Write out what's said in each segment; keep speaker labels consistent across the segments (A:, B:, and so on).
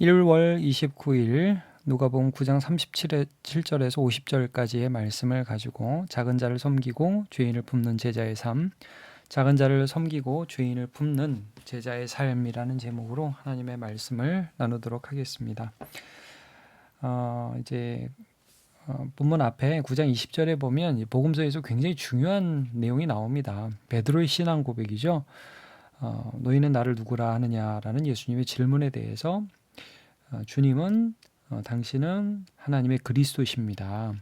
A: 1월 29일 누가복음 9장 37절에서 50절까지의 말씀을 가지고 작은 자를 섬기고 죄인을 굽는 제자의 삶, 작은 자를 섬기고 죄인을 굽는 제자의 삶이라는 제목으로 하나님의 말씀을 나누도록 하겠습니다. 본문 앞에 9장 20절에 보면 복음서에서 굉장히 중요한 내용이 나옵니다. 베드로의 신앙 고백이죠. 너희는 나를 누구라 하느냐라는 예수님의 질문에 대해서 주님은 당신은 하나님의 그리스도십니다.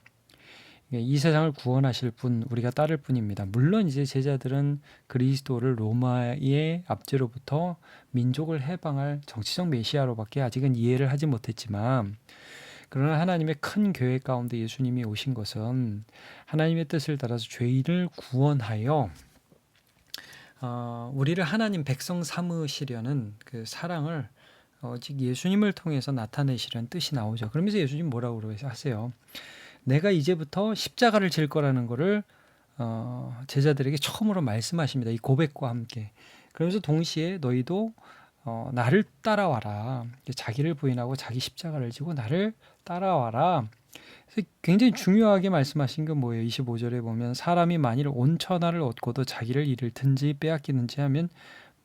A: 이 세상을 구원하실 분, 우리가 따를 뿐입니다. 물론 이제 제자들은 그리스도를 로마의 압제로부터 민족을 해방할 정치적 메시아로밖에 아직은 이해를 하지 못했지만, 그러나 하나님의 큰 계획 가운데 예수님이 오신 것은 하나님의 뜻을 따라서 죄인을 구원하여 우리를 하나님 백성 삼으시려는 그 사랑을 즉 예수님을 통해서 나타내시려는 뜻이 나오죠. 그러면서 예수님 뭐라고 하세요? 내가 이제부터 십자가를 질 거라는 것을 제자들에게 처음으로 말씀하십니다. 이 고백과 함께. 그러면서 동시에 너희도 나를 따라와라. 자기를 부인하고 자기 십자가를 지고 나를 따라와라. 그래서 굉장히 중요하게 말씀하신 건 뭐예요? 25절에 보면 사람이 만일 온 천하를 얻고도 자기를 잃든지 빼앗기는지 하면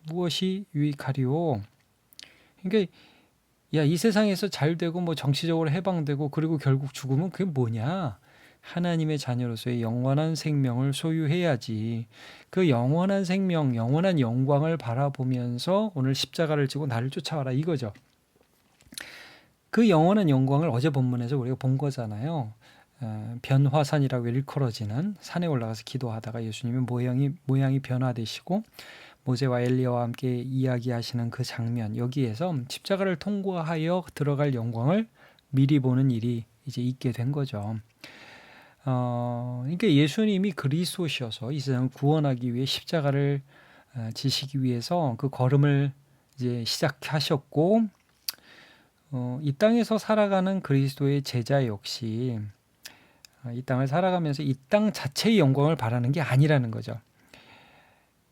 A: 무엇이 유익하리요? 그러니까 이 세상에서 잘 되고 뭐 정치적으로 해방되고 그리고 결국 죽으면 그게 뭐냐? 하나님의 자녀로서의 영원한 생명을 소유해야지. 그 영원한 생명, 영원한 영광을 바라보면서 오늘 십자가를 지고 나를 쫓아와라 이거죠. 그 영원한 영광을 어제 본문에서 우리가 본 거잖아요. 변화산이라고 일컬어지는 산에 올라가서 기도하다가 예수님의 모양이 변화되시고 모세와 엘리야와 함께 이야기하시는 그 장면, 여기에서 십자가를 통과하여 들어갈 영광을 미리 보는 일이 이제 있게 된 거죠. 그러니까 예수님이 그리스도셔서 이 세상을 구원하기 위해 십자가를 지시기 위해서 그 걸음을 이제 시작하셨고, 이 땅에서 살아가는 그리스도의 제자 역시 이 땅을 살아가면서 이 땅 자체의 영광을 바라는 게 아니라는 거죠.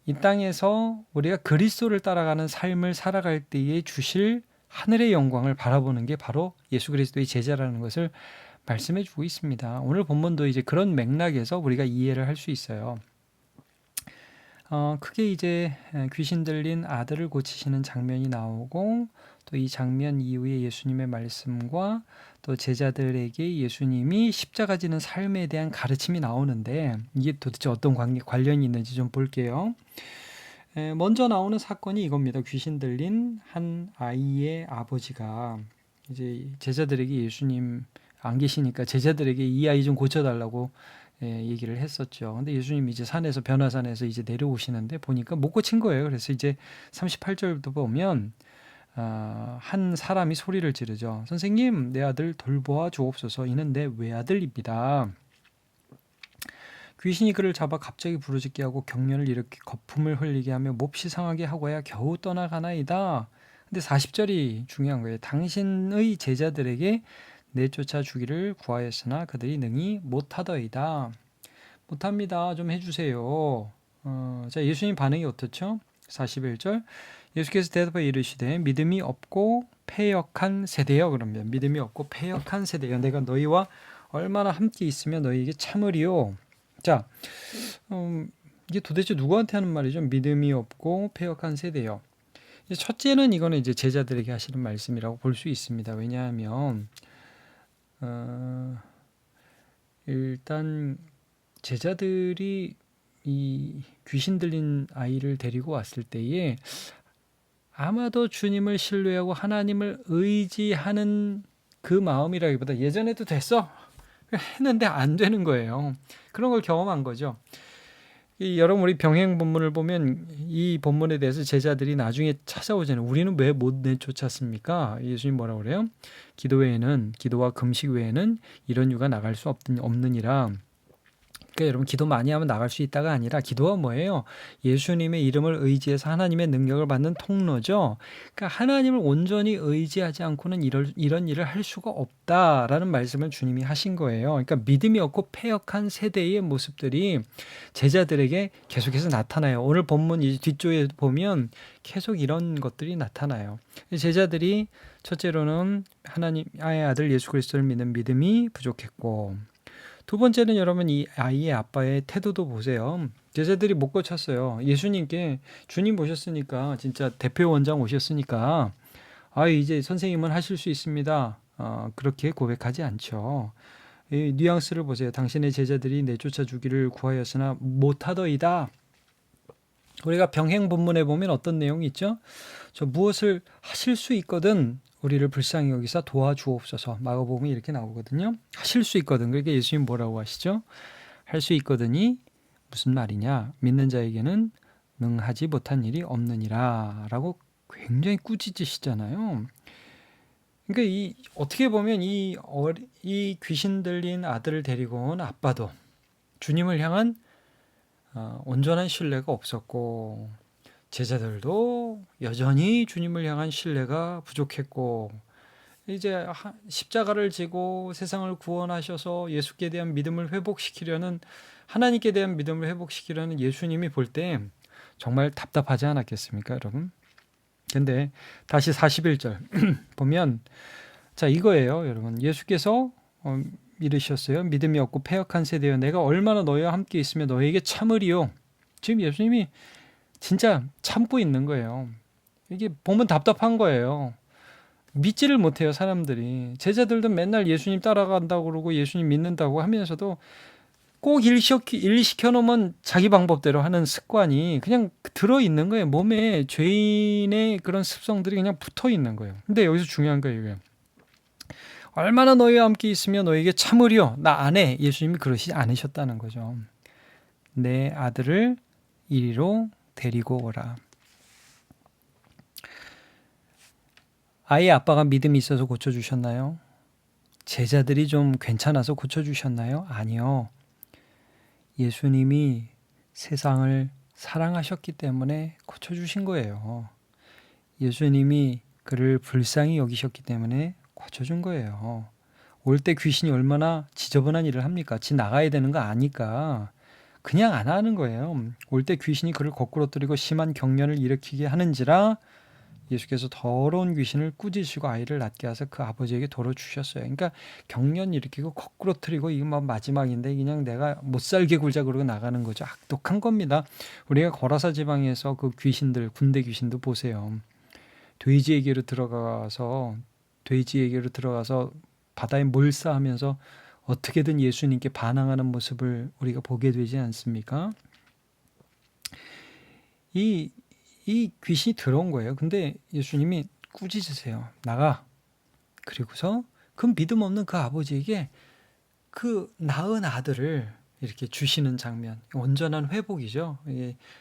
A: 이 땅에서 우리가 그리스도를 따라가는 삶을 살아갈 때에 주실 하늘의 영광을 바라보는 게 바로 예수 그리스도의 제자라는 것을 말씀해 주고 있습니다. 오늘 본문도 이제 그런 맥락에서 우리가 이해를 할 수 있어요. 크게 이제 귀신 들린 아들을 고치시는 장면이 나오고, 또 이 장면 이후에 예수님의 말씀과 또 제자들에게 예수님이 십자가 지는 삶에 대한 가르침이 나오는데, 이게 도대체 어떤 관련이 있는지 좀 볼게요. 먼저 나오는 사건이 이겁니다. 귀신 들린 한 아이의 아버지가 이제 제자들에게 예수님 안 계시니까 제자들에게 이 아이 좀 고쳐달라고 얘기를 했었죠. 근데 예수님이 이제 산에서 변화산에서 이제 내려오시는데 보니까 못 고친 거예요. 그래서 이제 38절부터 보면 한 사람이 소리를 지르죠. 선생님, 내 아들 돌보아 주옵소서. 이는 내 외아들입니다. 귀신이 그를 잡아 갑자기 부르짖게 하고 경련을 일으키 거품을 흘리게 하며 몹시 상하게 하고야 겨우 떠나가나이다. 근데 40절이 중요한 거예요. 당신의 제자들에게 내쫓아 주기를 구하였으나 그들이 능히 못하더이다. 못합니다. 좀 해주세요. 자, 예수님 반응이 어떻죠? 41절. 예수께서 대답하여 이르시되 믿음이 없고 패역한 세대여. 그러면 믿음이 없고 패역한 세대여. 내가 너희와 얼마나 함께 있으며 너희에게 참으리요. 자, 이게 도대체 누구한테 하는 말이죠? 믿음이 없고 패역한 세대여. 첫째는 이거는 이제 제자들에게 하시는 말씀이라고 볼 수 있습니다. 왜냐하면 일단 제자들이 이 귀신 들린 아이를 데리고 왔을 때에 아마도 주님을 신뢰하고 하나님을 의지하는 그 마음이라기보다 예전에도 됐어 했는데 안 되는 거예요. 그런 걸 경험한 거죠. 여러분, 우리 병행 본문을 보면 이 본문에 대해서 제자들이 나중에 찾아오잖아요. 우리는 왜 못 내쫓았습니까? 예수님 뭐라고 그래요? 기도와 금식 외에는 이런 유가 나갈 수 없느니라. 그러니까 그러니까 여러분 기도 많이 하면 나갈 수 있다가 아니라 기도가 뭐예요? 예수님의 이름을 의지해서 하나님의 능력을 받는 통로죠. 그러니까 하나님을 온전히 의지하지 않고는 이런 일을 할 수가 없다라는 말씀을 주님이 하신 거예요. 그러니까 믿음이 없고 패역한 세대의 모습들이 제자들에게 계속해서 나타나요. 오늘 본문 이 뒤쪽에 보면 계속 이런 것들이 나타나요. 제자들이 첫째로는 하나님의 아들 예수 그리스도를 믿는 믿음이 부족했고, 두 번째는 여러분 이 아이의 아빠의 태도도 보세요. 제자들이 못 고쳤어요. 예수님께 주님 오셨으니까 진짜 대표 원장 오셨으니까 이제 선생님은 하실 수 있습니다. 그렇게 고백하지 않죠. 이 뉘앙스를 보세요. 당신의 제자들이 내쫓아 주기를 구하였으나 못하더이다. 우리가 병행 본문에 보면 어떤 내용이 있죠? 저 무엇을 하실 수 있거든 우리를 불쌍히 여기사 도와주옵소서. 마가복음이 이렇게 나오거든요. 하실 수 있거든. 그러니까 예수님 뭐라고 하시죠? 할 수 있거든이 무슨 말이냐? 믿는 자에게는 능하지 못한 일이 없느니라 라고 굉장히 꾸짖으시잖아요. 그러니까 어떻게 보면 이 귀신 들린 아들을 데리고 온 아빠도 주님을 향한 온전한 신뢰가 없었고, 제자들도 여전히 주님을 향한 신뢰가 부족했고, 이제 십자가를 지고 세상을 구원하셔서 예수께 대한 믿음을 회복시키려는, 하나님께 대한 믿음을 회복시키려는 예수님이 볼 때 정말 답답하지 않았겠습니까, 여러분? 근데 다시 41절 보면 자 이거예요, 여러분. 예수께서 이르셨어요. 믿음이 없고 패역한 세대여, 내가 얼마나 너희와 함께 있으며 너희에게 참으리요. 지금 예수님이 진짜 참고 있는 거예요. 이게 보면 답답한 거예요. 믿지를 못해요, 사람들이. 제자들도 맨날 예수님 따라간다고 그러고 예수님 믿는다고 하면서도 꼭 일 시켜놓으면 자기 방법대로 하는 습관이 그냥 들어있는 거예요. 몸에 죄인의 그런 습성들이 그냥 붙어 있는 거예요. 근데 여기서 중요한 거예요, 이게. 얼마나 너희와 함께 있으며 너희에게 참으리요. 나 안 해. 예수님이 그러시지 않으셨다는 거죠. 내 아들을 이리로 데리고 오라. 아이의 아빠가 믿음이 있어서 고쳐주셨나요? 제자들이 좀 괜찮아서 고쳐주셨나요? 아니요. 예수님이 세상을 사랑하셨기 때문에 고쳐주신 거예요. 예수님이 그를 불쌍히 여기셨기 때문에 고쳐준 거예요. 올 때 귀신이 얼마나 지저분한 일을 합니까? 지 나가야 되는 거 아니까 그냥 안 하는 거예요. 올 때 귀신이 그를 거꾸러뜨리고 심한 경련을 일으키게 하는지라 예수께서 더러운 귀신을 꾸짖으시고 아이를 낫게 하사 그 아버지에게 도로 주셨어요. 그러니까 경련 일으키고 거꾸러뜨리고 이거 뭐 마지막인데 그냥 내가 못 살게 굴자 그러고 나가는 거죠. 악독한 겁니다. 우리가 거라사 지방에서 그 귀신들, 군대 귀신도 보세요. 돼지에게로 들어가서 바다에 몰사하면서 어떻게든 예수님께 반항하는 모습을 우리가 보게 되지 않습니까? 이 귀신이 들어온 거예요. 근데 예수님이 꾸짖으세요. 나가. 그리고서 그 믿음 없는 그 아버지에게 그 낳은 아들을 이렇게 주시는 장면. 온전한 회복이죠.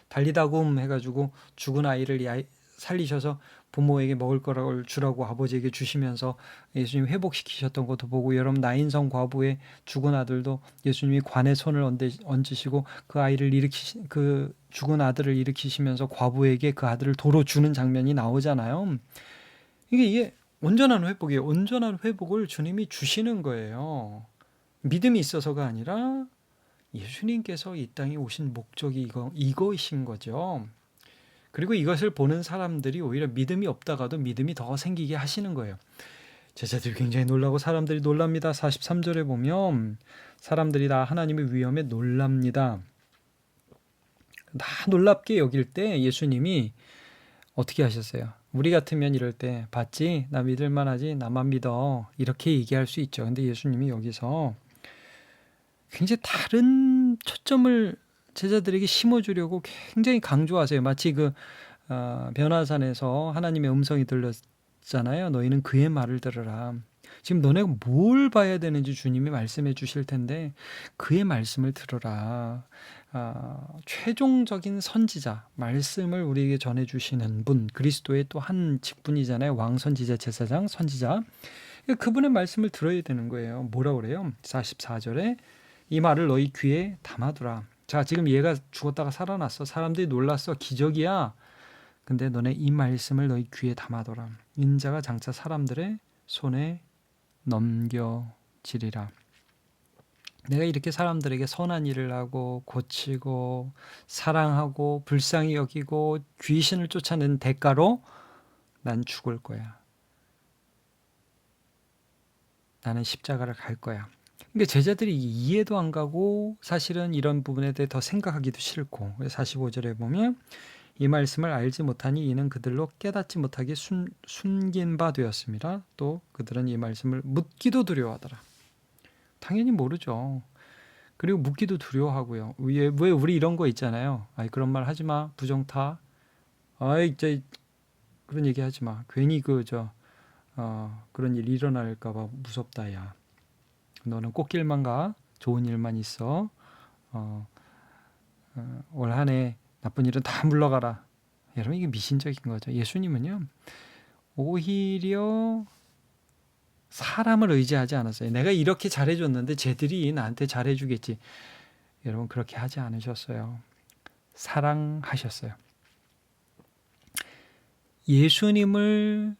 A: 달리다굼 해가지고 죽은 아이를 살리셔서 부모에게 먹을 거를 주라고 아버지에게 주시면서 예수님 회복시키셨던 것도 보고, 여러분 나인성 과부의 죽은 아들도 예수님이 관에 손을 얹으시고 그 죽은 아들을 일으키시면서 과부에게 그 아들을 도로 주는 장면이 나오잖아요. 이게 온전한 회복이에요. 온전한 회복을 주님이 주시는 거예요. 믿음이 있어서가 아니라 예수님께서 이 땅에 오신 목적이 이거이신 거죠. 그리고 이것을 보는 사람들이 오히려 믿음이 없다가도 믿음이 더 생기게 하시는 거예요. 제자들이 굉장히 놀라고 사람들이 놀랍니다. 43절에 보면 사람들이 다 하나님의 위엄에 놀랍니다. 다 놀랍게 여길 때 예수님이 어떻게 하셨어요? 우리 같으면 이럴 때 봤지? 나 믿을만하지? 나만 믿어. 이렇게 얘기할 수 있죠. 근데 예수님이 여기서 굉장히 다른 초점을 제자들에게 심어주려고 굉장히 강조하세요. 마치 변화산에서 하나님의 음성이 들렸잖아요. 너희는 그의 말을 들으라. 지금 너네가 뭘 봐야 되는지 주님이 말씀해 주실 텐데 그의 말씀을 들으라. 최종적인 선지자, 말씀을 우리에게 전해주시는 분, 그리스도의 또 한 직분이잖아요. 왕선지자, 제사장, 선지자. 그분의 말씀을 들어야 되는 거예요. 뭐라 그래요? 44절에 이 말을 너희 귀에 담아두라. 자, 지금 얘가 죽었다가 살아났어. 사람들이 놀랐어. 기적이야. 근데 너네 이 말씀을 너희 귀에 담아둬라. 인자가 장차 사람들의 손에 넘겨지리라. 내가 이렇게 사람들에게 선한 일을 하고 고치고 사랑하고 불쌍히 여기고 귀신을 쫓아낸 대가로 난 죽을 거야. 나는 십자가를 갈 거야. 그러니까 제자들이 이해도 안 가고 사실은 이런 부분에 대해 더 생각하기도 싫고, 45절에 보면 이 말씀을 알지 못하니 이는 그들로 깨닫지 못하게 숨긴 바 되었습니다. 또 그들은 이 말씀을 묻기도 두려워하더라. 당연히 모르죠. 그리고 묻기도 두려워하고요. 왜 우리 이런 거 있잖아요. 아이, 그런 말 하지 마. 부정타. 아이, 이제 그런 얘기 하지 마. 괜히 그런 일 일어날까 봐 무섭다, 야. 너는 꽃길만 가. 좋은 일만 있어. 올 한 해 나쁜 일은 다 물러가라. 여러분, 이게 미신적인 거죠. 예수님은요, 오히려 사람을 의지하지 않았어요. 내가 이렇게 잘해줬는데 쟤들이 나한테 잘해주겠지. 여러분, 그렇게 하지 않으셨어요. 사랑하셨어요. 예수님을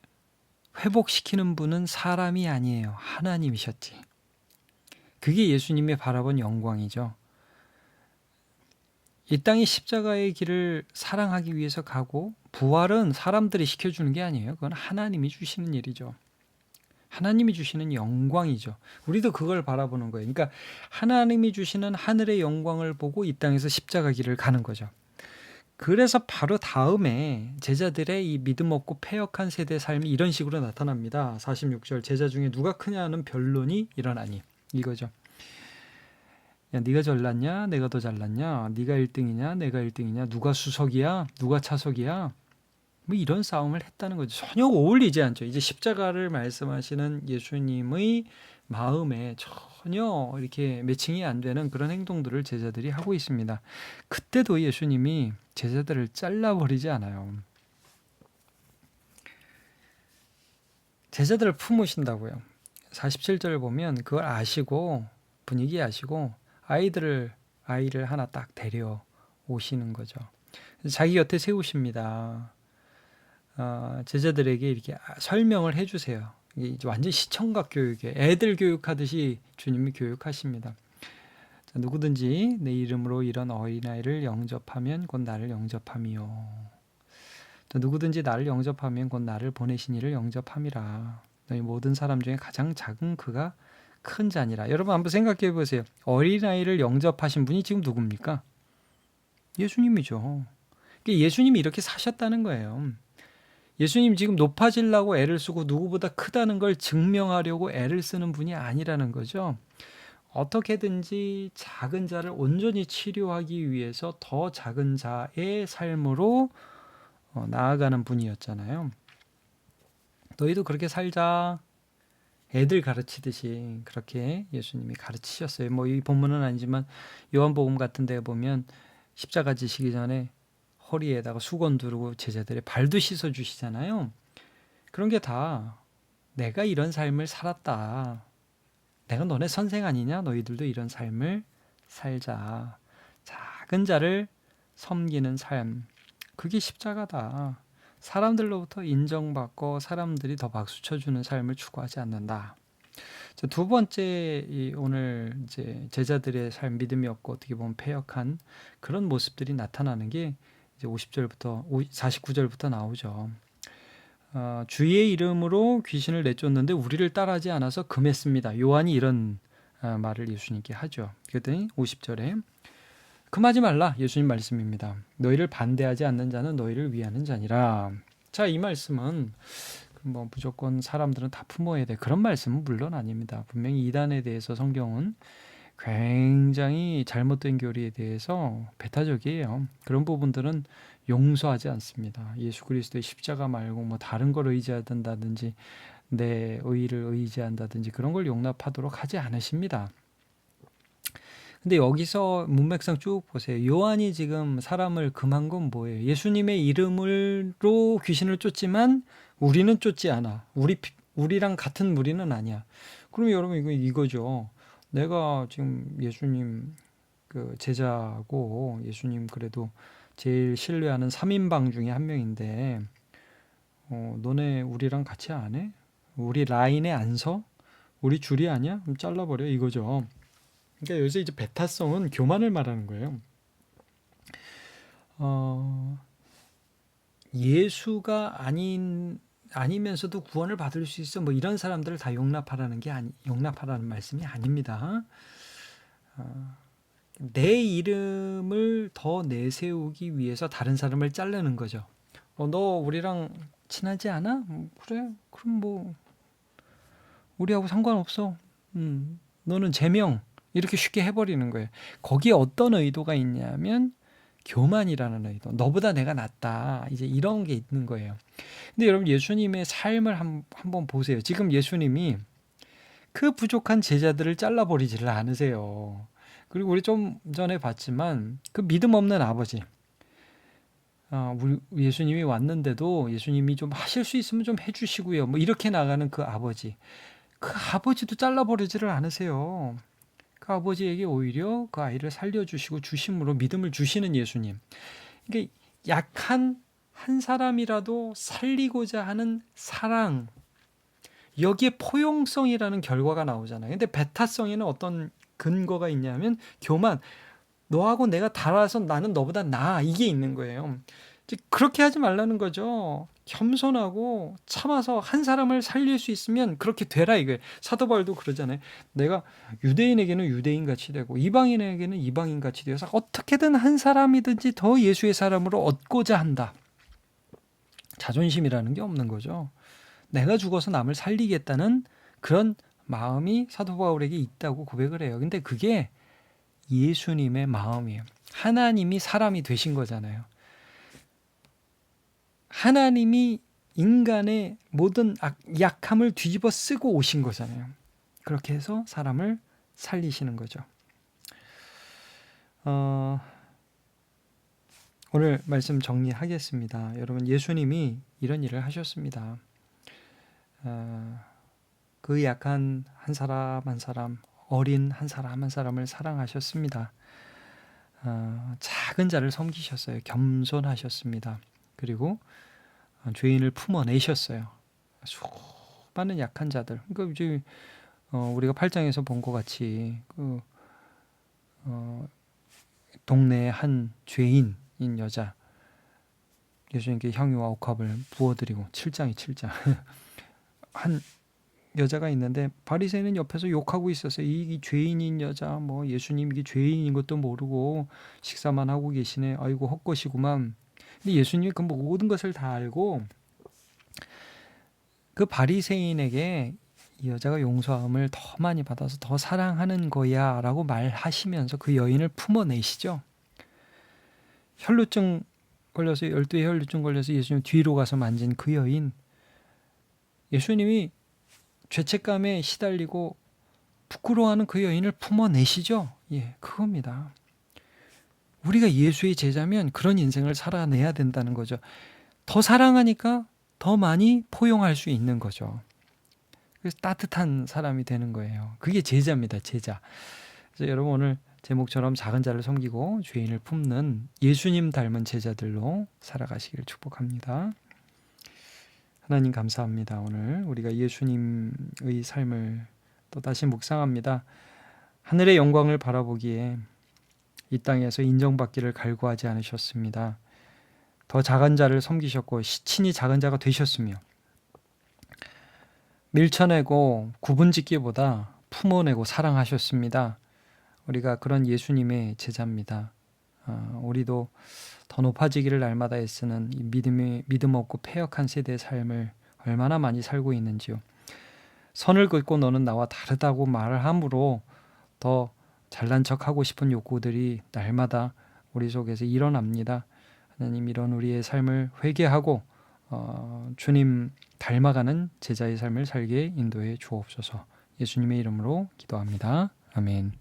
A: 회복시키는 분은 사람이 아니에요. 하나님이셨지. 그게 예수님이 바라본 영광이죠. 이 땅의 십자가의 길을 사랑하기 위해서 가고, 부활은 사람들이 시켜주는 게 아니에요. 그건 하나님이 주시는 일이죠. 하나님이 주시는 영광이죠. 우리도 그걸 바라보는 거예요. 그러니까 하나님이 주시는 하늘의 영광을 보고 이 땅에서 십자가 길을 가는 거죠. 그래서 바로 다음에 제자들의 이 믿음 없고 패역한 세대의 삶이 이런 식으로 나타납니다. 46절, 제자 중에 누가 크냐는 변론이 일어나니, 이거죠. 야, 네가 잘났냐? 내가 더 잘났냐? 네가 1등이냐? 내가 1등이냐? 누가 수석이야? 누가 차석이야? 뭐 이런 싸움을 했다는 거죠. 전혀 어울리지 않죠. 이제 십자가를 말씀하시는 예수님의 마음에 전혀 이렇게 매칭이 안 되는 그런 행동들을 제자들이 하고 있습니다. 그때도 예수님이 제자들을 잘라버리지 않아요. 제자들을 품으신다고요. 47절을 보면 그걸 아시고, 분위기 아시고 아이를 하나 딱 데려오시는 거죠. 자기 곁에 세우십니다. 제자들에게 이렇게 설명을 해주세요. 이게 완전 시청각 교육이에요. 애들 교육하듯이 주님이 교육하십니다. 자, 누구든지 내 이름으로 이런 어린아이를 영접하면 곧 나를 영접함이요. 자, 누구든지 나를 영접하면 곧 나를 보내신 이를 영접함이라. 너희 모든 사람 중에 가장 작은 그가 큰 자니라. 여러분 한번 생각해 보세요. 어린아이를 영접하신 분이 지금 누굽니까? 예수님이죠. 예수님이 이렇게 사셨다는 거예요. 예수님 지금 높아지려고 애를 쓰고 누구보다 크다는 걸 증명하려고 애를 쓰는 분이 아니라는 거죠. 어떻게든지 작은 자를 온전히 치료하기 위해서 더 작은 자의 삶으로 나아가는 분이었잖아요. 너희도 그렇게 살자. 애들 가르치듯이 그렇게 예수님이 가르치셨어요. 뭐 이 본문은 아니지만 요한복음 같은 데 보면 십자가 지시기 전에 허리에다가 수건 두르고 제자들의 발도 씻어 주시잖아요. 그런 게 다 내가 이런 삶을 살았다. 내가 너네 선생 아니냐? 너희들도 이런 삶을 살자. 작은 자를 섬기는 삶. 그게 십자가다. 사람들로부터 인정받고 사람들이 더 박수 쳐주는 삶을 추구하지 않는다. 두 번째, 오늘 이제 제자들의 삶, 믿음이 없고 어떻게 보면 패역한 그런 모습들이 나타나는 게 이제 49절부터 나오죠. 주의 이름으로 귀신을 내쫓는데 우리를 따라하지 않아서 금했습니다. 요한이 이런 말을 예수님께 하죠. 그랬더니 50절에 금하지 말라. 예수님 말씀입니다. 너희를 반대하지 않는 자는 너희를 위하는 자니라. 자, 이 말씀은 뭐 무조건 사람들은 다 품어야 돼. 그런 말씀은 물론 아닙니다. 분명히 이단에 대해서 성경은 굉장히 잘못된 교리에 대해서 배타적이에요. 그런 부분들은 용서하지 않습니다. 예수 그리스도의 십자가 말고 뭐 다른 걸 의지한다든지 내 의의를 의지한다든지 그런 걸 용납하도록 하지 않으십니다. 근데 여기서 문맥상 쭉 보세요. 요한이 지금 사람을 금한 건 뭐예요? 예수님의 이름으로 귀신을 쫓지만 우리는 쫓지 않아. 우리랑 같은 무리는 아니야. 그럼 여러분 이거죠. 내가 지금 예수님 그 제자고 예수님 그래도 제일 신뢰하는 3인방 중에 한 명인데 너네 우리랑 같이 안 해? 우리 라인에 안 서? 우리 줄이 아니야? 그럼 잘라버려 이거죠. 그러니까 여기서 이제 배타성은 교만을 말하는 거예요. 예수가 아니면서도 구원을 받을 수 있어. 뭐 이런 사람들을 다 용납하라는 말씀이 아닙니다. 내 이름을 더 내세우기 위해서 다른 사람을 자르는 거죠. 너 우리랑 친하지 않아? 그래? 그럼 뭐 우리하고 상관없어. 너는 제명 이렇게 쉽게 해버리는 거예요. 거기에 어떤 의도가 있냐면 교만이라는 의도. 너보다 내가 낫다. 이제 이런 게 있는 거예요. 근데 여러분 예수님의 삶을 한번 보세요. 지금 예수님이 그 부족한 제자들을 잘라버리지를 않으세요. 그리고 우리 좀 전에 봤지만 그 믿음 없는 아버지. 예수님이 왔는데도 예수님이 좀 하실 수 있으면 좀 해주시고요. 뭐 이렇게 나가는 그 아버지. 그 아버지도 잘라버리지를 않으세요. 그 아버지에게 오히려 그 아이를 살려주시고 주심으로 믿음을 주시는 예수님. 그러니까 약한 한 사람이라도 살리고자 하는 사랑, 여기에 포용성이라는 결과가 나오잖아요. 근데 배타성에는 어떤 근거가 있냐면 교만, 너하고 내가 달아서 나는 너보다 나아, 이게 있는 거예요. 그렇게 하지 말라는 거죠. 겸손하고 참아서 한 사람을 살릴 수 있으면 그렇게 되라 이거예요. 사도 바울도 그러잖아요. 내가 유대인에게는 유대인같이 되고 이방인에게는 이방인같이 되어서 어떻게든 한 사람이든지 더 예수의 사람으로 얻고자 한다. 자존심이라는 게 없는 거죠. 내가 죽어서 남을 살리겠다는 그런 마음이 사도 바울에게 있다고 고백을 해요. 근데 그게 예수님의 마음이에요. 하나님이 사람이 되신 거잖아요. 하나님이 인간의 모든 약함을 뒤집어 쓰고 오신 거잖아요. 그렇게 해서 사람을 살리시는 거죠. 오늘 말씀 정리하겠습니다. 여러분 예수님이 이런 일을 하셨습니다. 그 약한 한 사람 한 사람, 어린 한 사람 한 사람을 사랑하셨습니다. 작은 자를 섬기셨어요. 겸손하셨습니다. 그리고 죄인을 품어내셨어요. 수많은 약한 자들. 그러니까 이제 우리가 8장에서 본 것 같이 동네에 한 죄인인 여자 예수님께 향유와 옥합을 부어드리고 7장이 7장 한 여자가 있는데 바리새인은 옆에서 욕하고 있었어요. 이 죄인인 여자, 뭐 예수님 이게 죄인인 것도 모르고 식사만 하고 계시네. 아이고 헛것이구만. 근데 예수님이 그 모든 것을 다 알고 그 바리새인에게 이 여자가 용서함을 더 많이 받아서 더 사랑하는 거야 라고 말하시면서 그 여인을 품어내시죠. 혈루증 걸려서 12의 혈루증 걸려서 예수님 뒤로 가서 만진 그 여인, 예수님이 죄책감에 시달리고 부끄러워하는 그 여인을 품어내시죠. 예, 그겁니다. 우리가 예수의 제자면 그런 인생을 살아내야 된다는 거죠. 더 사랑하니까 더 많이 포용할 수 있는 거죠. 그래서 따뜻한 사람이 되는 거예요. 그게 제자입니다. 제자. 그래서 여러분 오늘 제목처럼 작은 자를 섬기고 죄인을 품는 예수님 닮은 제자들로 살아가시길 축복합니다. 하나님 감사합니다. 오늘 우리가 예수님의 삶을 또다시 묵상합니다. 하늘의 영광을 바라보기에 이 땅에서 인정받기를 갈구하지 않으셨습니다. 더 작은 자를 섬기셨고 친히 작은 자가 되셨으며 밀쳐내고 구분짓기보다 품어내고 사랑하셨습니다. 우리가 그런 예수님의 제자입니다. 우리도 더 높아지기를 날마다 애쓰는 이 믿음 없고 패역한 세대의 삶을 얼마나 많이 살고 있는지요. 선을 긋고 너는 나와 다르다고 말을 함으로 더 잘난 척하고 싶은 욕구들이 날마다 우리 속에서 일어납니다. 하나님 이런 우리의 삶을 회개하고 주님 닮아가는 제자의 삶을 살게 인도해 주옵소서. 예수님의 이름으로 기도합니다. 아멘.